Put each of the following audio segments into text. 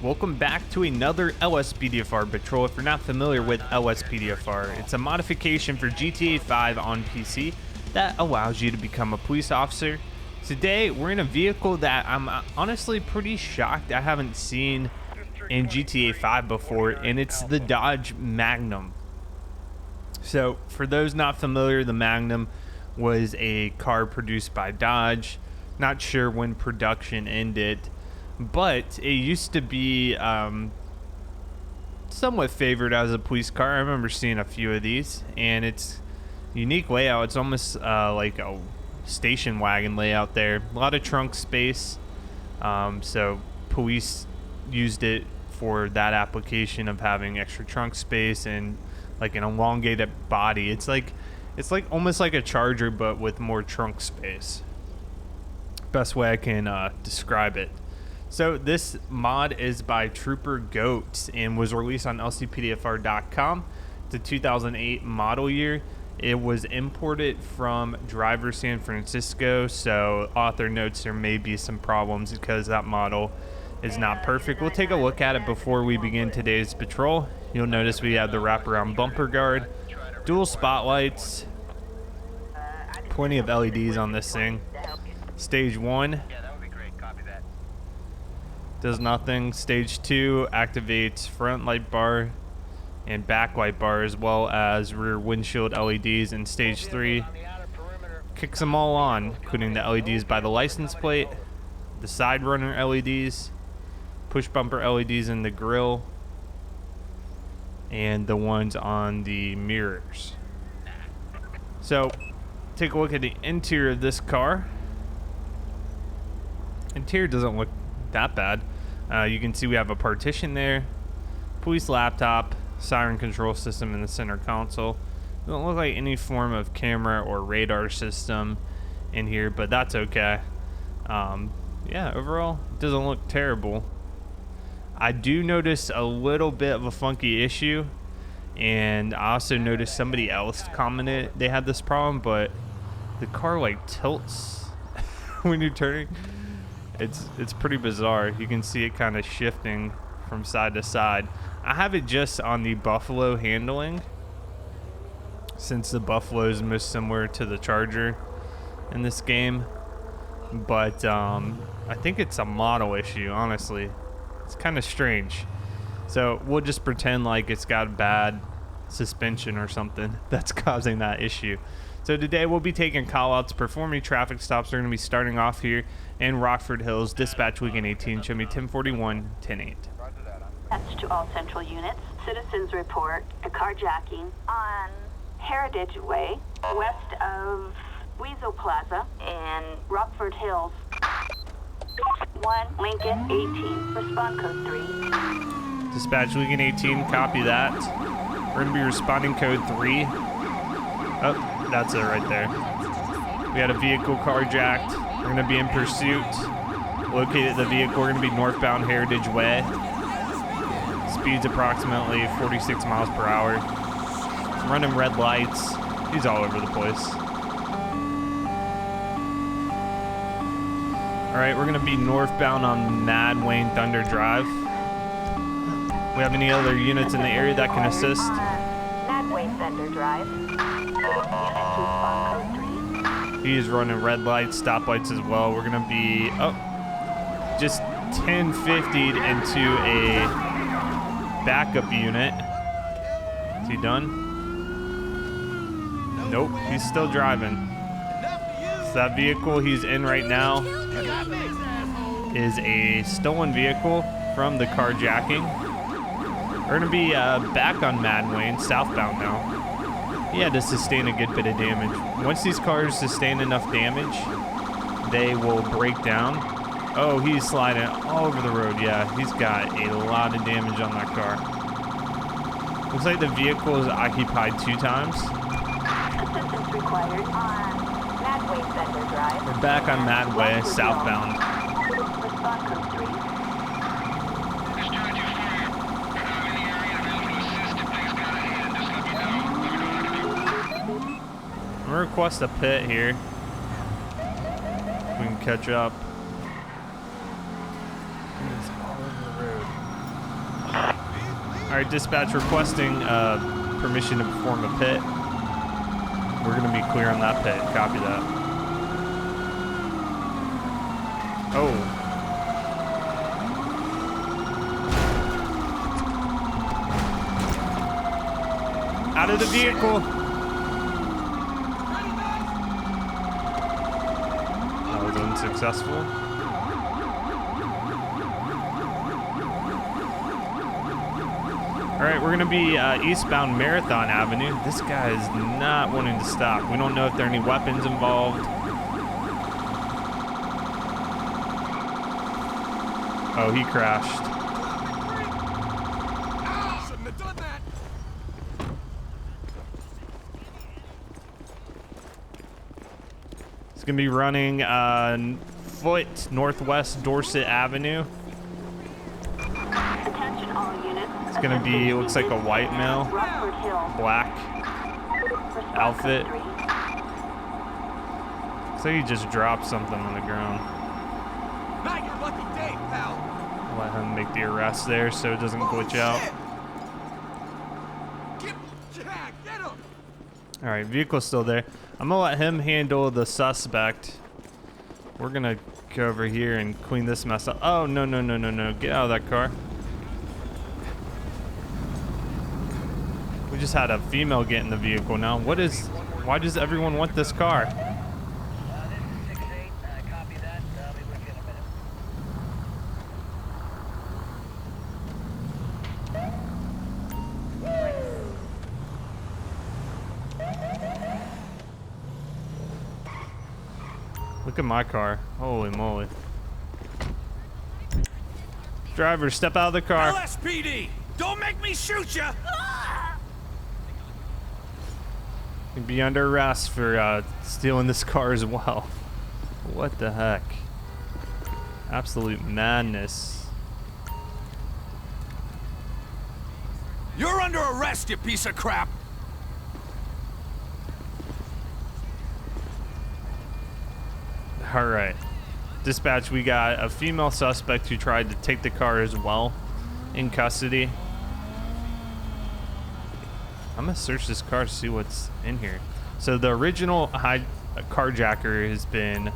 Welcome back to another LSPDFR patrol. If you're not familiar with LSPDFR, it's a modification for GTA 5 on PC that allows you to become a police officer. Today, we're in a vehicle that I'm honestly pretty shocked I haven't seen in GTA 5 before, and it's the Dodge Magnum. So, for those not familiar, the Magnum was a car produced by Dodge. Not sure when production ended, but it used to be somewhat favored as a police car. I remember seeing a few of these, and it's unique layout. It's almost like a station wagon layout there. A lot of trunk space, so police used it for that application of having extra trunk space and like an elongated body. It's like almost like a Charger, but with more trunk space. Best way I can describe it. So this mod is by Trooper Goat and was released on LSPDFR.com. It's a 2008 model year. It was imported from Driver San Francisco, so author notes there may be some problems because that model is not perfect. We'll take a look at it before we begin today's patrol. You'll notice we have the wraparound bumper guard, dual spotlights, plenty of LEDs on this thing. Stage 1 does nothing. Stage 2 activates front light bar and back light bar as well as rear windshield LEDs, and stage 3 kicks them all on, including the LEDs by the license plate, the side runner LEDs, push bumper LEDs in the grille, and the ones on the mirrors. So take a look at the interior of this car. Interior doesn't look that bad. You can see we have a partition there, police laptop, siren control system in the center console. Doesn't look like any form of camera or radar system in here, but that's okay. Yeah, overall it doesn't look terrible. I do notice a little bit of a funky issue, and I also noticed somebody else commented they had this problem, but the car like tilts when you're turning. It's pretty bizarre. You can see it kind of shifting from side to side. I have it just on the Buffalo handling, since the Buffalo is most similar to the Charger in this game. But I think it's a model issue, honestly. It's kind of strange. So we'll just pretend like it's got bad suspension or something that's causing that issue. So today we'll be taking call-outs, performing traffic stops. We're going to be starting off here in Rockford Hills. Dispatch weekend 18, show me 1041, 108. That's to all central units. Citizens report a carjacking on Heritage Way, west of Weasel Plaza and Rockford Hills. 1 Lincoln 18, respond code 3. Dispatch weekend 18, copy that. We're going to be responding code 3. Oh, that's it right there. We had a vehicle carjacked. We're going to be in pursuit. Located the vehicle. We're going to be northbound Heritage Way. Speed's approximately 46 miles per hour. Running red lights. He's all over the place. Alright, we're going to be northbound on Mad Wayne Thunder Drive. We have any other units in the area that can assist? Mad Wayne Thunder Drive. Units respond code 3. He's running red lights, stoplights as well. We're going to be just 1050'd into a backup unit. Is he done? Nope, he's still driving. So that vehicle he's in right now is a stolen vehicle from the carjacking. We're going to be back on Mad Wayne, southbound now. He had to sustain a good bit of damage. Once these cars sustain enough damage, they will break down. Oh, he's sliding all over the road. Yeah, he's got a lot of damage on that car. Looks like the vehicle is occupied 2 times. Assistance required on Mad Wayne Thunder Drive. We're back on Mad Way, southbound. Respond code 3. I'm gonna request a pit here. We can catch up. He's all over the road. right, dispatch requesting permission to perform a pit. We're gonna be clear on that pit. Copy that. Oh. Out of the vehicle. That was unsuccessful. All right, we're gonna be eastbound Marathon Avenue. This guy is not wanting to stop. We don't know if there are any weapons involved. Oh, he crashed. Shouldn't have done that. It's gonna be running foot northwest Dorset Avenue. Attention all units. It's gonna be, it looks like a white male, Rockford Hills. black Response outfit. code 3. Looks like he just dropped something on the ground. Not your lucky day, pal. Let him make the arrest there so it doesn't glitch out. Get Jack, get him. All right, vehicle's still there. I'm gonna let him handle the suspect. We're gonna go over here and clean this mess up. Oh, no, no, no, no, no. Get out of that car. We just had a female get in the vehicle now. Why does everyone want this car? This is 6-8, copy that. I'll be with you in a minute. Look at my car. Holy moly. Driver, step out of the car. LSPD, don't make me shoot ya. You'd be under arrest for stealing this car as well. What the heck? Absolute madness. You're under arrest, you piece of crap. All right. Dispatch, we got a female suspect who tried to take the car as well in custody. I'm gonna search this car to see what's in here. So the original carjacker has been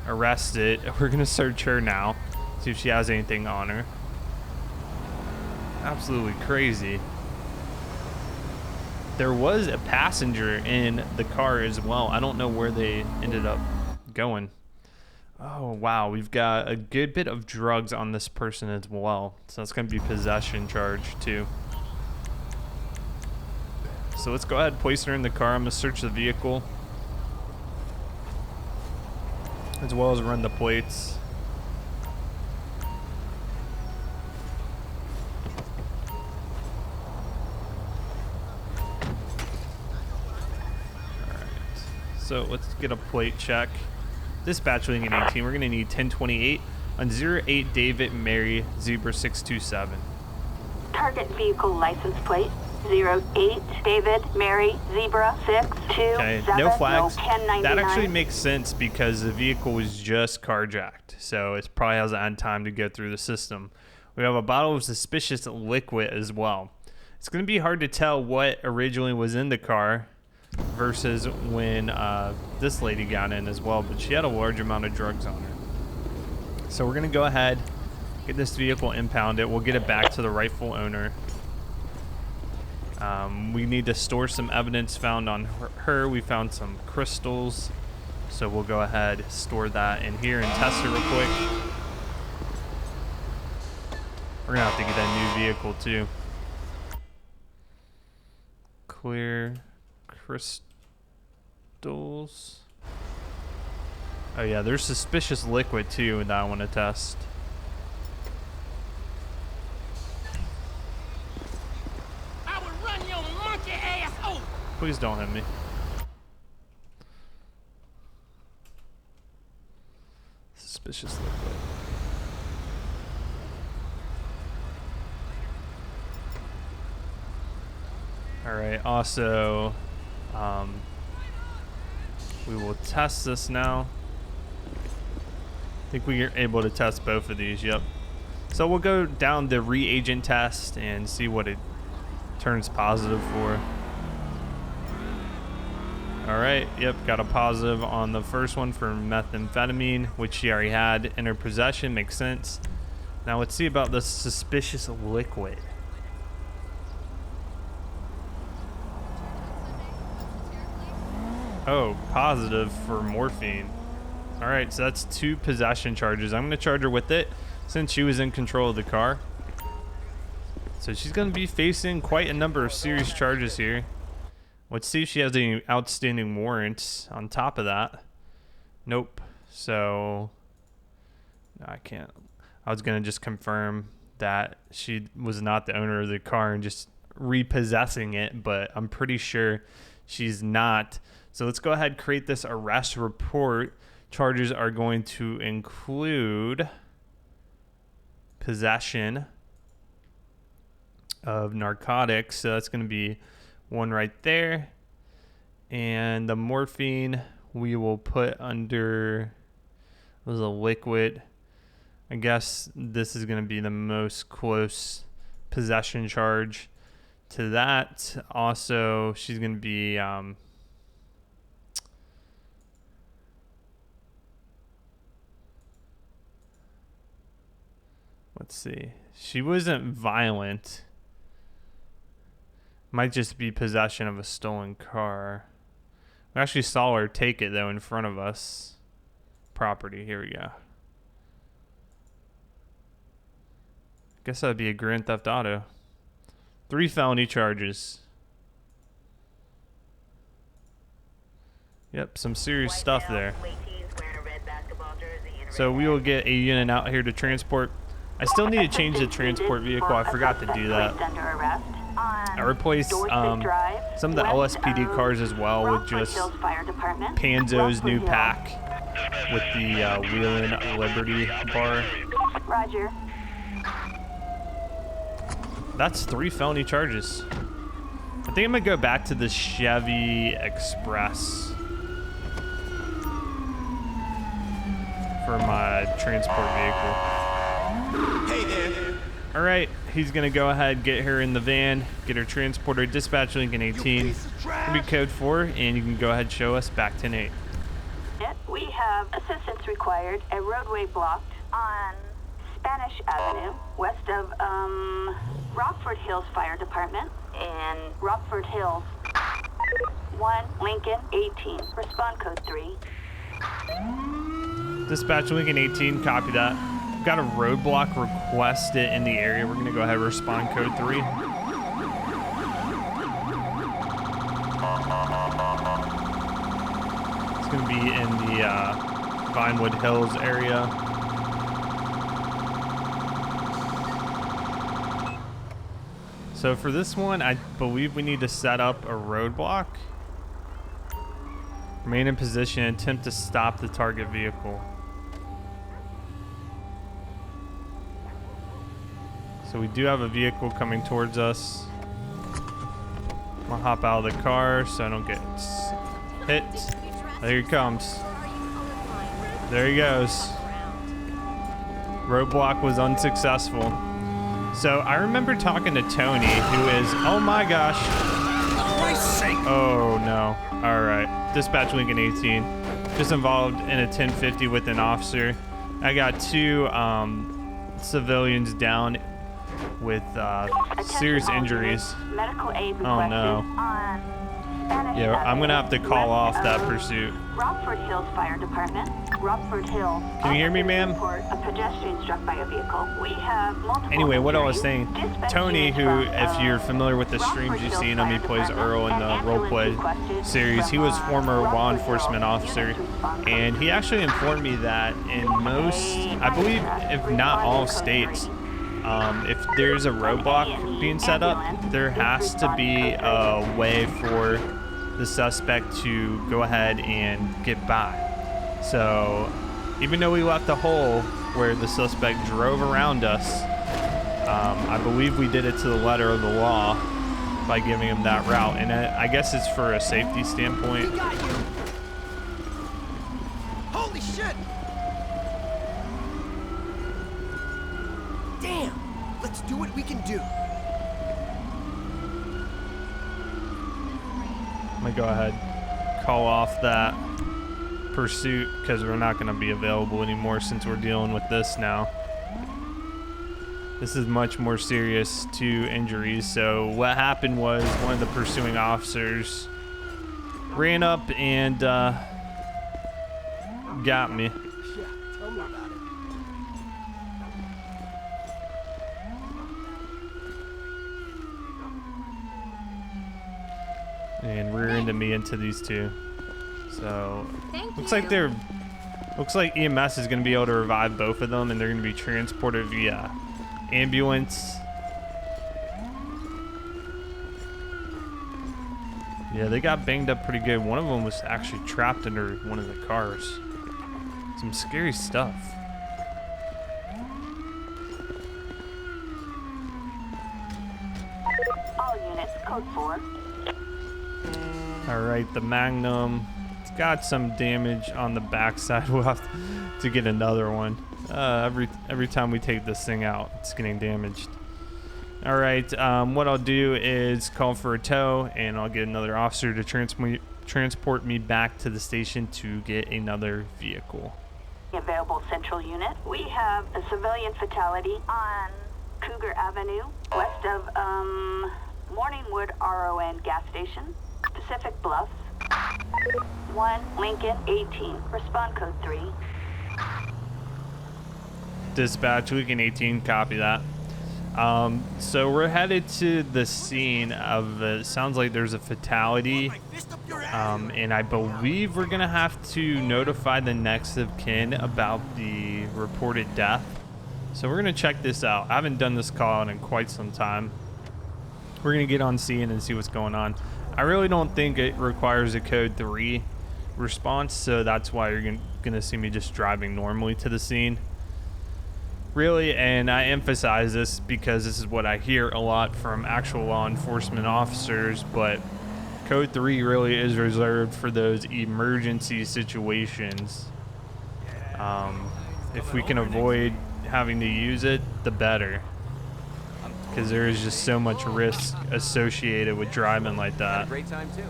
arrested. We're gonna search her now, see if she has anything on her. Absolutely crazy. There was a passenger in the car as well. I don't know where they ended up going. Oh, wow. We've got a good bit of drugs on this person as well. So that's going to be possession charge too. So let's go ahead and place her in the car. I'm going to search the vehicle, as well as run the plates. Alright. So let's get a plate check. Dispatch wing in 18. We're going to need 1028 on 08 David Mary Zebra 627. Target vehicle license plate 08 David Mary Zebra 627. Okay, no flags. 1099. That actually makes sense because the vehicle was just carjacked, so it probably hasn't had time to go through the system. We have a bottle of suspicious liquid as well. It's going to be hard to tell what originally was in the car versus when this lady got in as well, but she had a large amount of drugs on her. So we're going to go ahead, get this vehicle impounded. We'll get it back to the rightful owner. We need to store some evidence found on her. We found some crystals, so we'll go ahead, store that in here and test it real quick. We're gonna have to get that new vehicle too. Clear crystals. Oh yeah, there's suspicious liquid too that I want to test. I would run your monkey ass over. Please don't hit me. Suspicious liquid. Alright, also, we will test this now. I think we are able to test both of these, yep. So we'll go down the reagent test and see what it turns positive for. All right, yep, got a positive on the first one for methamphetamine, which she already had in her possession. Makes sense. Now let's see about the suspicious liquid. Oh, positive for morphine. All right, so that's 2 possession charges. I'm going to charge her with it since she was in control of the car. So she's going to be facing quite a number of serious charges here. Let's see if she has any outstanding warrants on top of that. Nope. So no, I can't. I was going to just confirm that she was not the owner of the car and just repossessing it, but I'm pretty sure she's not. So let's go ahead and create this arrest report. Charges are going to include possession of narcotics. So that's going to be 1 right there. And the morphine we will put under, was a liquid. I guess this is going to be the most close possession charge to that. Also, she's going to be let's see. She wasn't violent. Might just be possession of a stolen car. We actually saw her take it, though, in front of us. Property. Here we go. Guess that'd be a Grand Theft Auto. 3 felony charges. Yep, some serious stuff there. So we will get a unit out here to transport. I still need to change the transport vehicle. I forgot to do that. I replaced some of the LSPD cars as well with just Panzo's new pack with the Wheelin' Liberty bar. Roger. That's 3 felony charges. I think I'm gonna go back to the Chevy Express for my transport vehicle. Hey there. All right, he's gonna go ahead, get her in the van, get her transported. Dispatch Lincoln 18, it'll be code 4, and you can go ahead and show us back 10-8. We have assistance required. A roadway blocked on Spanish Avenue, west of Rockford Hills Fire Department, and Rockford Hills. 1 Lincoln 18. Respond code 3. Dispatch Lincoln 18, copy that. Got a roadblock requested in the area. We're gonna go ahead and respond code 3. It's gonna be in the Vinewood Hills area. So for this one, I believe we need to set up a roadblock. Remain in position and attempt to stop the target vehicle. So we do have a vehicle coming towards us. I'm gonna hop out of the car so I don't get hit. There he comes. There he goes. Roadblock was unsuccessful. So I remember talking to Tony, who is, oh my gosh. For Christ's sake. Oh no. All right. Dispatch Lincoln 18. Just involved in a 1050 with an officer. I got 2 civilians down with serious injuries. Medical aid Oh no. Yeah, I'm gonna have to call off that pursuit. Rockford Hills Fire Department. Rockford Hill. Can you hear me, ma'am? A pedestrian struck by a vehicle. We have multiple Anyway, what I was injuries. saying, Dispatch Tony, units who, from, if you're familiar with the streams you've seen him, he plays Earl in the roleplay series. He was former law enforcement officer, and he actually informed me that in most, I believe, if not all states, if there's a roadblock being set up, there has to be a way for the suspect to go ahead and get by. So even though we left a hole where the suspect drove around us, I believe we did it to the letter of the law by giving him that route. And I guess it's for a safety standpoint. Got you. Holy shit. Damn. Let's do what we can do. I'm gonna go ahead, call off that pursuit because we're not gonna be available anymore since we're dealing with this now. This is much more serious to injuries. So what happened was one of the pursuing officers ran up and got me. Yeah, tell me about it. And rear-ended me into these two. So looks like EMS is gonna be able to revive both of them, and they're gonna be transported via ambulance. Yeah, they got banged up pretty good. One of them was actually trapped under one of the cars. Some scary stuff. All units, code 4. All right, the Magnum. It's got some damage on the backside. We'll have to get another one. Every time we take this thing out, it's getting damaged. All right, what I'll do is call for a tow, and I'll get another officer to transport me back to the station to get another vehicle. Available central unit. We have a civilian fatality on Cougar Avenue, west of Morningwood RON gas station, Pacific Bluffs. 1 Lincoln 18. Respond code 3. Dispatch, Lincoln 18, copy that. So we're headed to the scene of it. Sounds like there's a fatality. And I believe we're gonna have to notify the next of kin about the reported death. So we're gonna check this out. I haven't done this call in quite some time. We're gonna get on scene and see what's going on. I really don't think it requires a code 3 response, so that's why you're gonna see me just driving normally to the scene. Really, and I emphasize this because this is what I hear a lot from actual law enforcement officers, but code 3 really is reserved for those emergency situations. If we can avoid having to use it, the better, because there is just so much risk associated with driving like that. Great time too.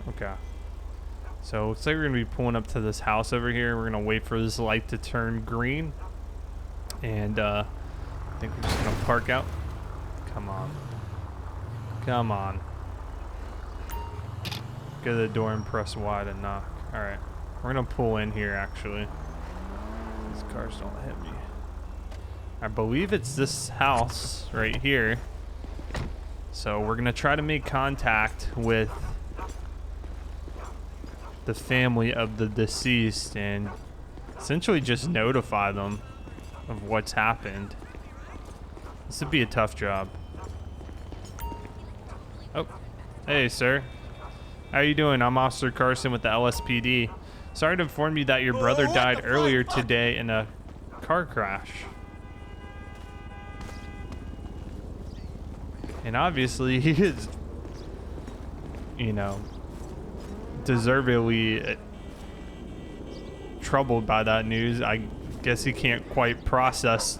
Okay. So it looks like we're gonna be pulling up to this house over here. We're gonna wait for this light to turn green, and I think we're just gonna park out. Come on, come on. Go to the door and press Y to knock. All right, we're gonna pull in here. Actually, these cars don't hit me. I believe it's this house right here. So we're gonna try to make contact with the family of the deceased and essentially just notify them of what's happened. This would be a tough job. Oh, hey sir. How you doing? I'm Officer Carson with the LSPD. Sorry to inform you that your brother died earlier today in a car crash. And obviously he is, you know, deservedly troubled by that news. I guess he can't quite process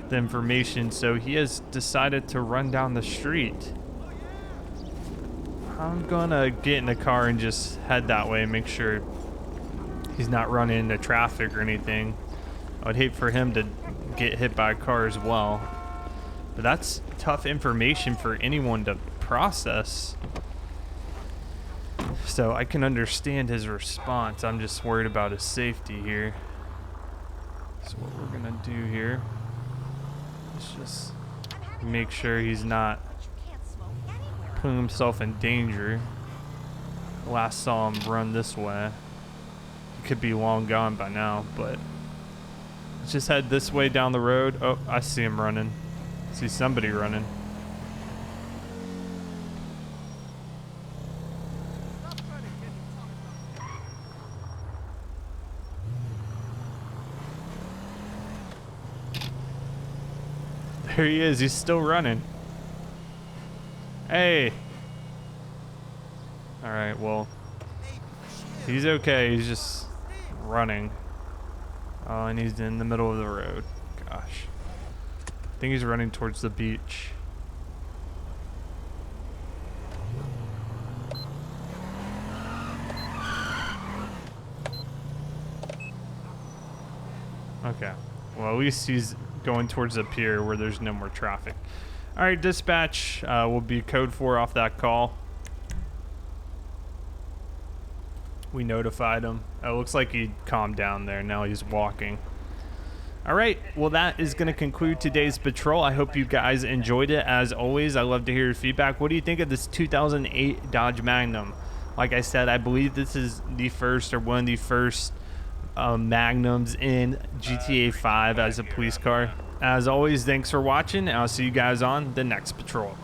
the information, so he has decided to run down the street. I'm gonna get in the car and just head that way and make sure he's not running into traffic or anything. I would hate for him to get hit by a car as well. But that's tough information for anyone to process. So I can understand his response. I'm just worried about his safety here. So what we're gonna do here is just make sure he's not putting himself in danger. Last saw him run this way. He could be long gone by now, but let's just head this way down the road. Oh, I see him running. I see somebody running. There he is. He's still running. Hey. All right, well, he's okay. He's just running. Oh, and he's in the middle of the road. Gosh. I think he's running towards the beach. Well, at least he's going towards the pier where there's no more traffic. All right, dispatch will be code 4 off that call. We notified him. It looks like he calmed down there. Now he's walking. All right, well, that is going to conclude today's patrol. I hope you guys enjoyed it. As always, I love to hear your feedback. What do you think of this 2008 Dodge Magnum? Like I said, I believe this is the first or one of the first Magnums in GTA 5 as a police car. As always, thanks for watching, and I'll see you guys on the next patrol.